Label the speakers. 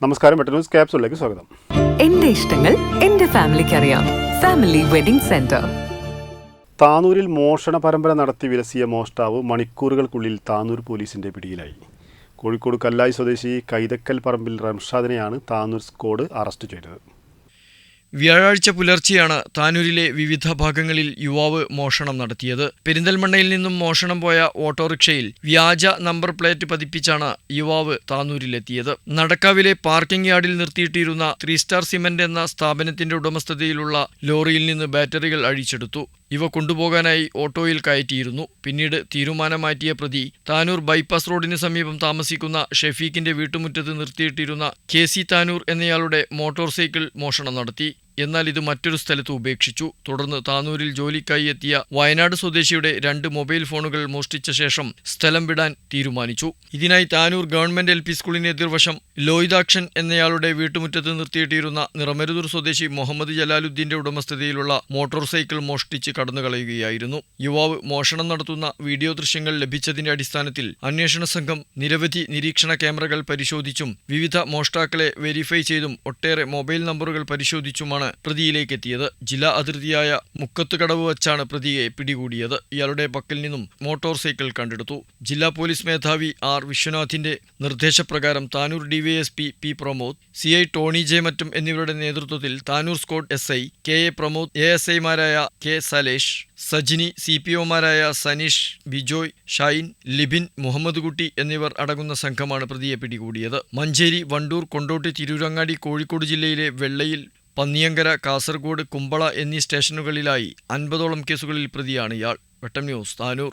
Speaker 1: നമസ്കാരം, metro news ക്യാപ്സൂളിലേക്ക് സ്വാഗതം.
Speaker 2: എന്റെ ഇഷ്ടങ്ങൾ എന്റെ ഫാമിലിക്ക് അറിയാം. Family wedding centre.
Speaker 1: താനൂരിൽ മോഷണ പരമ്പര നടത്തി വിലസിയ മോഷ്ടാവ് മണിക്കൂറുകൾക്കുള്ളിൽ താനൂർ പോലീസിന്റെ പിടിയിലായി. കോഴിക്കോട് കല്ലായി സ്വദേശി കൈതക്കൽ പറമ്പിൽ റംഷാദിനെയാണ് താനൂർ സ്ക്വാഡ് അറസ്റ്റ് ചെയ്തത്.
Speaker 3: വ്യാഴാഴ്ച പുലർച്ചെയാണ് താനൂരിലെ വിവിധ ഭാഗങ്ങളിൽ യുവാവ് മോഷണം നടത്തിയത്. പെരിന്തൽമണ്ണയിൽ നിന്നും മോഷണം പോയ ഓട്ടോറിക്ഷയിൽ വ്യാജ നമ്പർ പ്ലേറ്റ് പതിപ്പിച്ചാണ് യുവാവ് താനൂരിലെത്തിയത്. നടക്കാവിലെ പാർക്കിംഗ് യാർഡിൽ നിർത്തിയിട്ടിരുന്ന 3 സ്റ്റാർ സിമന്റ് എന്ന സ്ഥാപനത്തിന്റെ ഉടമസ്ഥതയിലുള്ള ലോറിയിൽ നിന്ന് ബാറ്ററികൾ അഴിച്ചെടുത്തു. ഇവ കൊണ്ടുപോകാനായി ഓട്ടോയിൽ കയറ്റിയിരുന്നു. പിന്നീട് തീരുമാനം മാറ്റിയ പ്രതി താനൂർ ബൈപ്പാസ് റോഡിന് സമീപം താമസിക്കുന്ന ഷെഫീഖിന്റെ വീട്ടുമുറ്റത്ത് നിർത്തിയിട്ടിരുന്ന KC താനൂർ എന്നയാളുടെ മോട്ടോർ സൈക്കിൾ മോഷണം നടത്തി. എന്നാൽ ഇത് മറ്റൊരു സ്ഥലത്ത് ഉപേക്ഷിച്ചു. തുടർന്ന് താനൂരിൽ ജോലിക്കായി എത്തിയ വയനാട് സ്വദേശിയുടെ 2 മൊബൈൽ ഫോണുകൾ മോഷ്ടിച്ച ശേഷം സ്ഥലം വിടാൻ തീരുമാനിച്ചു. ഇതിനായി താനൂർ ഗവൺമെന്റ് LP സ്കൂളിന് എതിർവശം ലോയിദാക്ഷൻ എന്നയാളുടെ വീട്ടുമുറ്റത്ത് നിർത്തിയിട്ടിരുന്ന നിറമരുതൂർ സ്വദേശി മുഹമ്മദ് ജലാലുദ്ദീന്റെ ഉടമസ്ഥതയിലുള്ള മോട്ടോർ സൈക്കിൾ മോഷ്ടിച്ച് കടന്നുകളയുകയായിരുന്നു. യുവാവ് മോഷണം നടത്തുന്ന വീഡിയോ ദൃശ്യങ്ങൾ ലഭിച്ചതിന്റെ അടിസ്ഥാനത്തിൽ അന്വേഷണ സംഘം നിരവധി നിരീക്ഷണ ക്യാമറകൾ പരിശോധിച്ചും വിവിധ മോഷ്ടാക്കളെ വെരിഫൈ ചെയ്തും ഒട്ടേറെ മൊബൈൽ നമ്പറുകൾ പരിശോധിച്ചുമാണ് പ്രതിയിലേക്കെത്തിയത്. ജില്ലാ അതിർത്തിയായ മുക്കത്തുകടവ് വച്ചാണ് പ്രതിയെ പിടികൂടിയത്. ഇയാളുടെ പക്കൽ നിന്നും മോട്ടോർ സൈക്കിൾ കണ്ടെടുത്തു. ജില്ലാ പോലീസ് മേധാവി R വിശ്വനാഥിന്റെ നിർദ്ദേശപ്രകാരം Tanur DYSP P Pramod, CI Tony J മറ്റും എന്നിവരുടെ നേതൃത്വത്തിൽ Tanur squad SI KA Pramod, ASI മാരായ K സലേഷ്, സജിനി, CPOമാരായ സനീഷ്, ബിജോയ്, ഷൈൻ, ലിബിൻ, മുഹമ്മദ് കുട്ടി എന്നിവർ അടങ്ങുന്ന സംഘമാണ് പ്രതിയെ പിടികൂടിയത്. മഞ്ചേരി, വണ്ടൂർ, കൊണ്ടോട്ടി, തിരൂരങ്ങാടി, കോഴിക്കോട് ജില്ലയിലെ വെള്ളയിൽ, പന്നിയങ്കര, കാസർഗോഡ്, കുമ്പള എന്നീ സ്റ്റേഷനുകളിലായി 50ഓളം കേസുകളിൽ പ്രതിയാണ് ഇയാൾ. വെട്ടം ന്യൂസ്, താനൂർ.